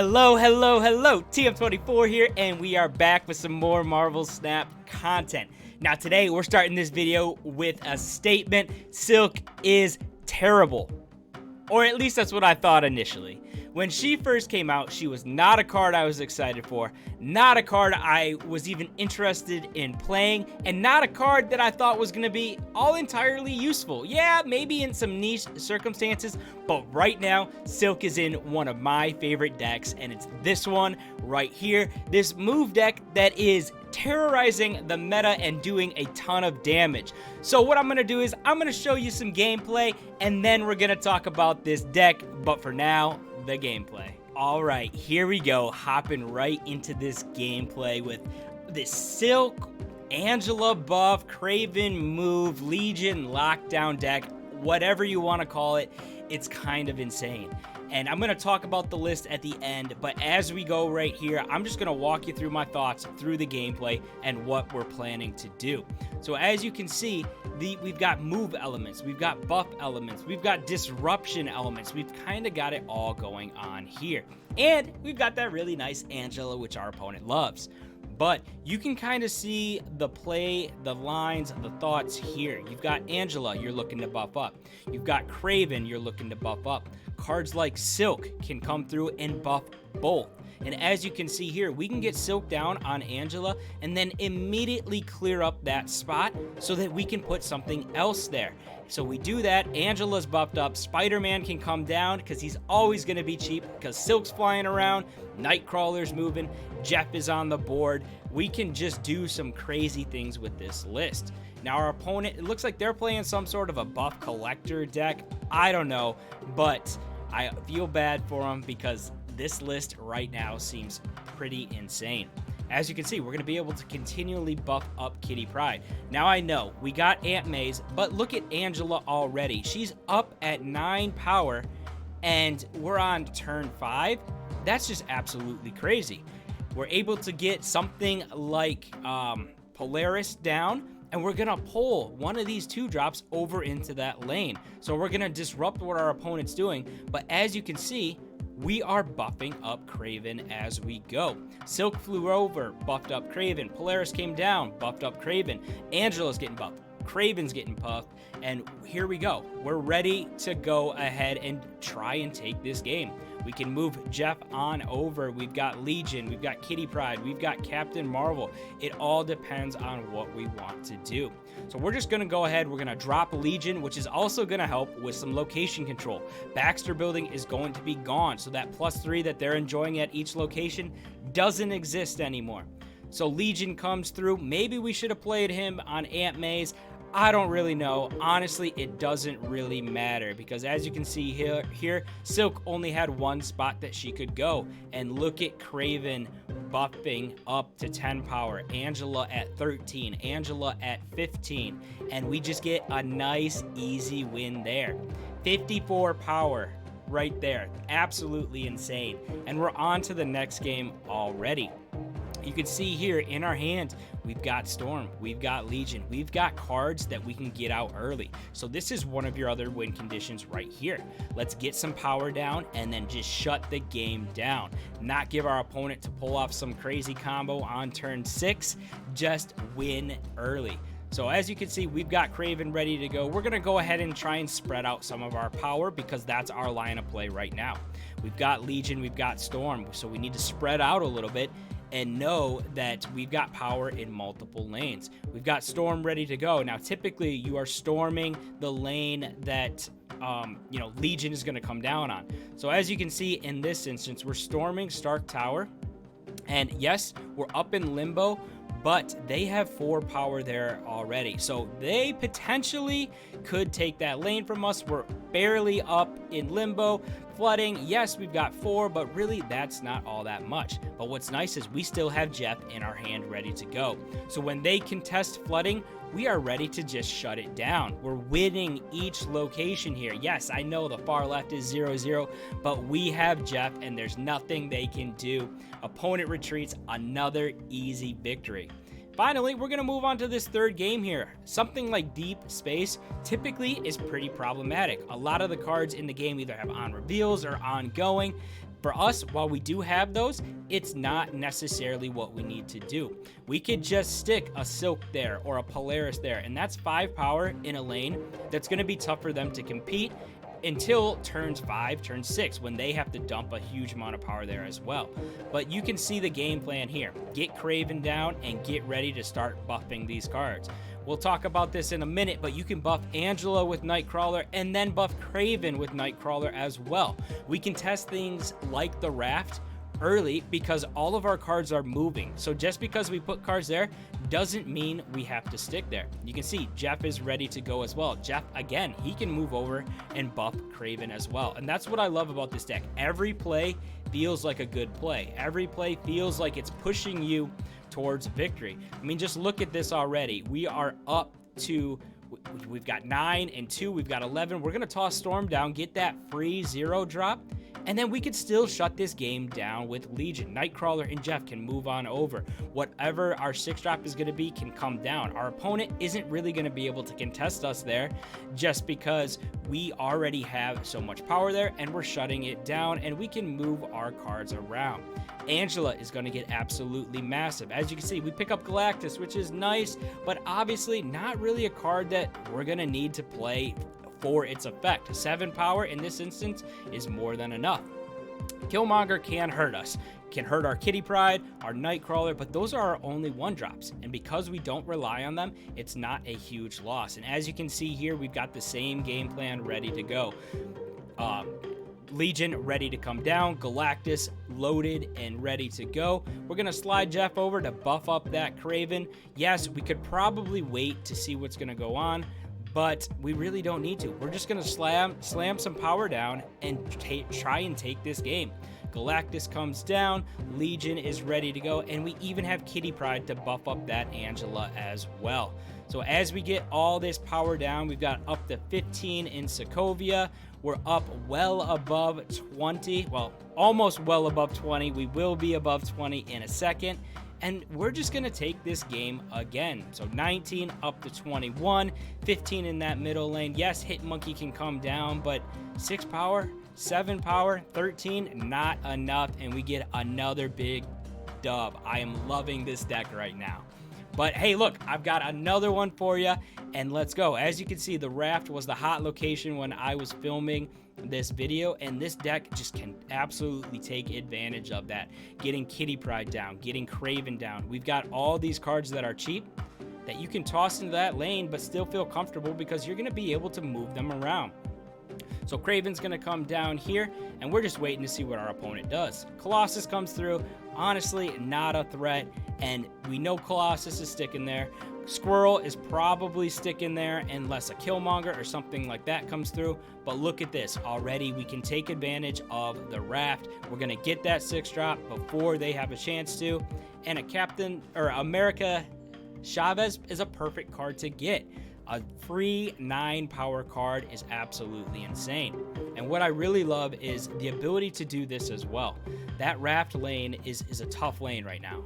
Hello, hello, hello, TM24 here, and we are back with some more Marvel Snap content. Now today, we're starting this video with a statement. Silk is terrible. Or at least that's what I thought initially. When she first came out, she was not a card I was excited for, not a card I was even interested in playing, and not a card that I thought was going to be all entirely useful. Yeah, maybe in some niche circumstances, but right now, Silk is in one of my favorite decks, and it's this one right here. This move deck that is terrorizing the meta and doing a ton of damage. So what I'm going to do is I'm going to show you some gameplay, and then we're going to talk about this deck, but for now, the gameplay. All right, here we go, hopping right into this gameplay with this Silk, Angela buff, Kraven move, Legion lockdown deck, whatever you want to call it. It's kind of insane. And I'm going to talk about the list at the end, but as we go right here, I'm just going to walk you through my thoughts through the gameplay and what we're planning to do. So as you can see, we've got move elements, we've got buff elements, we've got disruption elements, we've kind of got it all going on here. And we've got that really nice Angela, which our opponent loves. But you can kind of see the play, the lines, the thoughts here. You've got Angela, you're looking to buff up. You've got Kraven, you're looking to buff up. Cards like Silk can come through and buff both. And as you can see here, we can get Silk down on Angela and then immediately clear up that spot so that we can put something else there. So we do that, Angela's buffed up, Spider-Man can come down because he's always going to be cheap because Silk's flying around, Nightcrawler's moving, Jeff is on the board. We can just do some crazy things with this list. Now our opponent, it looks like they're playing some sort of a buff collector deck. I don't know, but I feel bad for them because this list right now seems pretty insane. As you can see, we're going to be able to continually buff up Kitty Pryde. Now I know, we got Aunt May's, but look at Angela already. She's up at 9 power, and we're on turn 5. That's just absolutely crazy. We're able to get something like Polaris down, and we're going to pull one of these 2-drops over into that lane. So we're going to disrupt what our opponent's doing, but as you can see, we are buffing up Kraven as we go. Silk flew over, buffed up Kraven. Polaris came down, buffed up Kraven. Angela's getting buffed. Kraven's getting buffed. And here we go. We're ready to go ahead and try and take this game. We can move Jeff on over. We've got Legion. We've got Kitty Pryde. We've got Captain Marvel. It all depends on what we want to do. So we're just going to go ahead. We're going to drop Legion, which is also going to help with some location control. Baxter Building is going to be gone. So that +3 that they're enjoying at each location doesn't exist anymore. So Legion comes through. Maybe we should have played him on Aunt May's. I don't really know. Honestly, it doesn't really matter because as you can see here, Silk only had one spot that she could go. And look at Kraven buffing up to 10 power. Angela at 13. Angela at 15. And we just get a nice, easy win there. 54 power right there. Absolutely insane. And we're on to the next game already. You can see here in our hand, we've got Storm, we've got Legion, we've got cards that we can get out early. So this is one of your other win conditions right here. Let's get some power down and then just shut the game down. Not give our opponent to pull off some crazy combo on turn 6, just win early. So as you can see, we've got Kraven ready to go. We're going to go ahead and try and spread out some of our power because that's our line of play right now. We've got Legion, we've got Storm, so we need to spread out a little bit and know that we've got power in multiple lanes. We've got Storm ready to go. Now, typically, you are storming the lane that Legion is going to come down on. So as you can see in this instance, we're storming Stark Tower. And yes, we're up in Limbo, but they have 4 power there already. So they potentially could take that lane from us. We're barely up in Limbo. Flooding, yes, we've got 4, but really that's not all that much. But what's nice is we still have Jeff in our hand ready to go. So when they contest flooding, we are ready to just shut it down. We're winning each location here. Yes, I know the far left is 0-0, but we have Jeff and there's nothing they can do. Opponent retreats, another easy victory. Finally, we're going to move on to this third game here. Something like Deep Space typically is pretty problematic. A lot of the cards in the game either have on reveals or ongoing. For us, while we do have those, it's not necessarily what we need to do. We could just stick a Silk there or a Polaris there, and that's 5 power in a lane that's going to be tough for them to compete until turns 5, turn 6, when they have to dump a huge amount of power there as well. But you can see the game plan here. Get Kraven down and get ready to start buffing these cards. We'll talk about this in a minute, but you can buff Angela with Nightcrawler and then buff Kraven with Nightcrawler as well. We can test things like the Raft early because all of our cards are moving. So just because we put cards there doesn't mean we have to stick there. You can see Jeff is ready to go as well. Jeff, again, he can move over and buff Kraven as well. And that's what I love about this deck. Every play feels like a good play. Every play feels like it's pushing you towards victory. I mean, just look at this already. We are up to, we've got 9 and 2, we've got 11. We're going to toss Storm down, get that free 0 drop, and then we could still shut this game down with Legion. Nightcrawler and Jeff can move on over. Whatever our 6 drop is going to be can come down. Our opponent isn't really going to be able to contest us there just because we already have so much power there and we're shutting it down and we can move our cards around. Angela is going to get absolutely massive. As you can see, we pick up Galactus, which is nice, but obviously not really a card that we're going to need to play for its effect. 7 power in this instance is more than enough. Killmonger can hurt us, can hurt our Kitty Pryde, our Nightcrawler, but those are our only 1-drops. And because we don't rely on them, it's not a huge loss. And as you can see here, we've got the same game plan ready to go. Legion ready to come down, Galactus loaded and ready to go. We're going to slide Jeff over to buff up that Kraven. Yes, we could probably wait to see what's going to go on, but we really don't need to. We're just going to slam some power down and try and take this game. Galactus comes down, Legion is ready to go, and we even have Kitty Pryde to buff up that Angela as well. So as we get all this power down, we've got up to 15 in Sokovia. We're up well above 20, well, almost well above 20. We will be above 20 in a second. And we're just going to take this game again. So 19 up to 21, 15 in that middle lane. Yes, Hitmonkey can come down, but 6 power, 7 power, 13, not enough. And we get another big dub. I am loving this deck right now. But hey, look, I've got another one for you, and let's go. As you can see, the Raft was the hot location when I was filming this video, and this deck just can absolutely take advantage of that. Getting Kitty Pryde down, getting Kraven down. We've got all these cards that are cheap that you can toss into that lane but still feel comfortable because you're going to be able to move them around. So Kraven's going to come down here, and we're just waiting to see what our opponent does. Colossus comes through. Honestly, not a threat, and we know Colossus is sticking there. Squirrel is probably sticking there unless a Killmonger or something like that comes through. But look at this. Already we can take advantage of the Raft. We're going to get that 6 drop before they have a chance to. And a Captain or America Chavez is a perfect card to get. A free 9 power card is absolutely insane. And what I really love is the ability to do this as well. That Raft lane is a tough lane right now.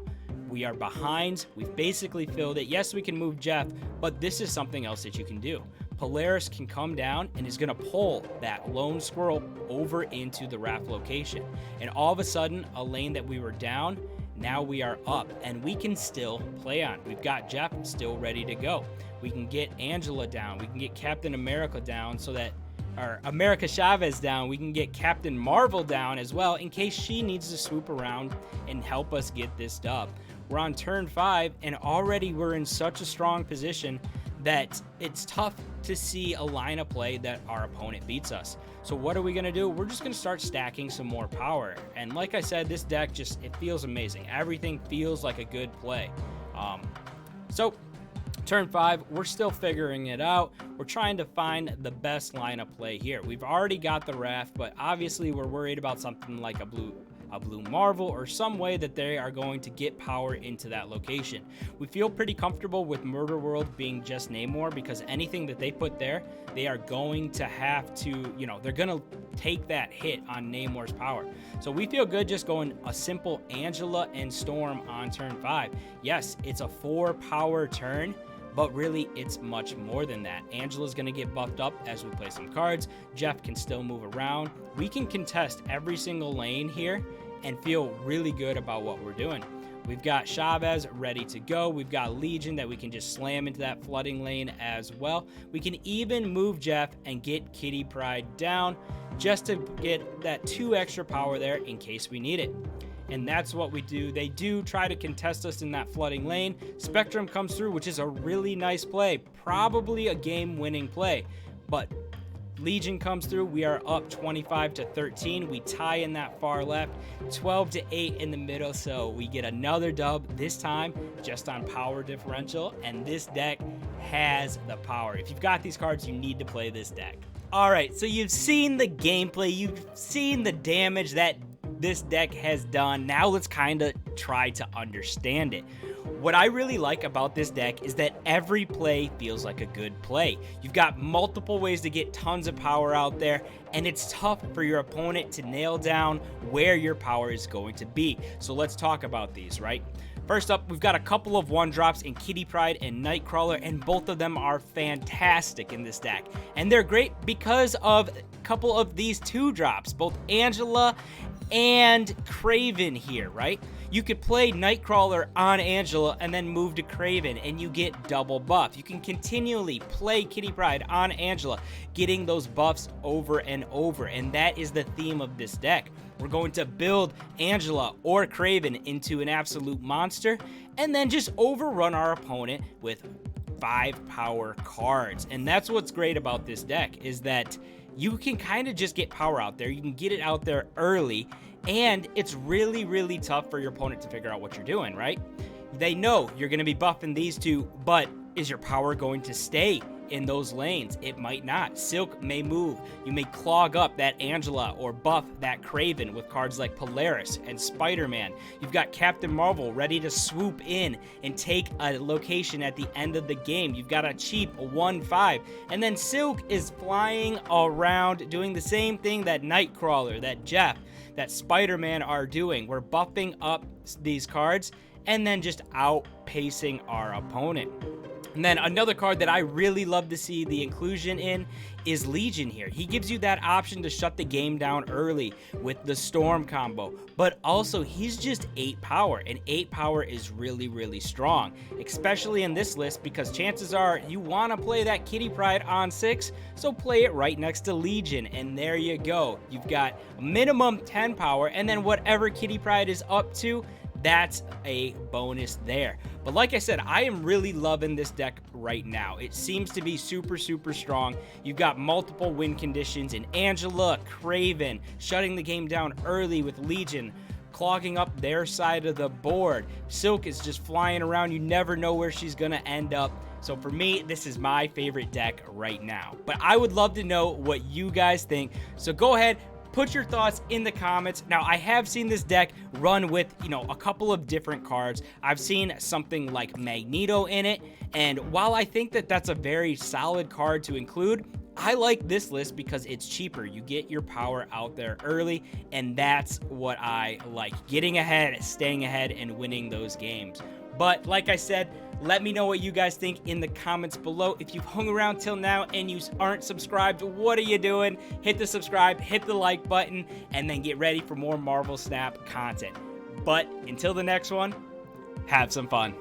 We are behind. We've basically filled it. Yes, we can move Jeff, but this is something else that you can do. Polaris can come down and is going to pull that lone squirrel over into the Raft location. And all of a sudden, a lane that we were down, now we are up and we can still play on. We've got Jeff still ready to go. We can get Angela down. We can get Captain America down so that, or America Chavez down. We can get Captain Marvel down as well in case she needs to swoop around and help us get this dub. We're on turn 5 and already we're in such a strong position that it's tough to see a line of play that our opponent beats us. So what are we going to do? We're just going to start stacking some more power. And like I said, this deck just, it feels amazing. Everything feels like a good play. So turn 5, we're still figuring it out. We're trying to find the best line of play here. We've already got the Raft, but obviously we're worried about something like a blue Marvel or some way that they are going to get power into that location. We feel pretty comfortable with Murder World being just Namor because anything that they put there, they are going to have to, you know, they're going to take that hit on Namor's power. So we feel good just going a simple Angela and Storm on turn 5. Yes, it's a 4 power turn, but really it's much more than that. Angela's going to get buffed up as we play some cards. Jeff can still move around. We can contest every single lane here and feel really good about what we're doing. We've got Chavez ready to go. We've got Legion that we can just slam into that flooding lane as well. We can even move Jeff and get Kitty Pryde down just to get that 2 extra power there in case we need it. And that's what we do. They do try to contest us in that flooding lane. Spectrum comes through, which is a really nice play, probably a game-winning play. But Legion comes through. We are up 25-13. We tie in that far left, 12-8 in the middle. So we get another dub, this time just on power differential. And this deck has the power. If you've got these cards, you need to play this deck. All right, so you've seen the gameplay. You've seen the damage that this deck has done. Now let's kind of try to understand it. What I really like about this deck is that every play feels like a good play. You've got multiple ways to get tons of power out there, and it's tough for your opponent to nail down where your power is going to be. So let's talk about these, right? First up, we've got a couple of 1-drops in Kitty Pryde and Nightcrawler, and both of them are fantastic in this deck. And they're great because of a couple of these 2-drops, both Angela and Craven here, right? You could play Nightcrawler on Angela and then move to Craven and you get double buff. You can continually play Kitty Pryde on Angela, getting those buffs over and over, and that is the theme of this deck. We're going to build Angela or Craven into an absolute monster and then just overrun our opponent with 5 power cards. And that's what's great about this deck, is that you can kind of just get power out there. You can get it out there early, and it's really, really tough for your opponent to figure out what you're doing, right? They know you're going to be buffing these 2, but is your power going to stay in those lanes? It might not. Silk may move. You may clog up that Angela or buff that Craven with cards like Polaris and Spider-Man. You've got Captain Marvel ready to swoop in and take a location at the end of the game. You've got a cheap 1/5, and then Silk is flying around doing the same thing that Nightcrawler, that Jeff, that Spider-Man are doing. We're buffing up these cards and then just outpacing our opponent. And then another card that I really love to see the inclusion in is Legion here. He gives you that option to shut the game down early with the Storm combo, but also he's just 8 power, and 8 power is really, really strong, especially in this list, because chances are you want to play that Kitty Pryde on 6, so play it right next to Legion, and there you go. You've got minimum 10 power, and then whatever Kitty Pryde is up to, that's a bonus there. But like I said, I am really loving this deck right now. It seems to be super, super strong. You've got multiple win conditions in Angela, Craven, shutting the game down early with Legion, clogging up their side of the board. Silk is just flying around. You never know where she's gonna end up. So for me, this is my favorite deck right now. But I would love to know what you guys think. So go ahead, put your thoughts in the comments. Now, I have seen this deck run with, a couple of different cards. I've seen something like Magneto in it, and while I think that that's a very solid card to include, I like this list because it's cheaper. You get your power out there early, and that's what I like. Getting ahead, staying ahead, and winning those games. But like I said, let me know what you guys think in the comments below. If you've hung around till now and you aren't subscribed, what are you doing? Hit the subscribe, hit the like button, and then get ready for more Marvel Snap content. But until the next one, have some fun.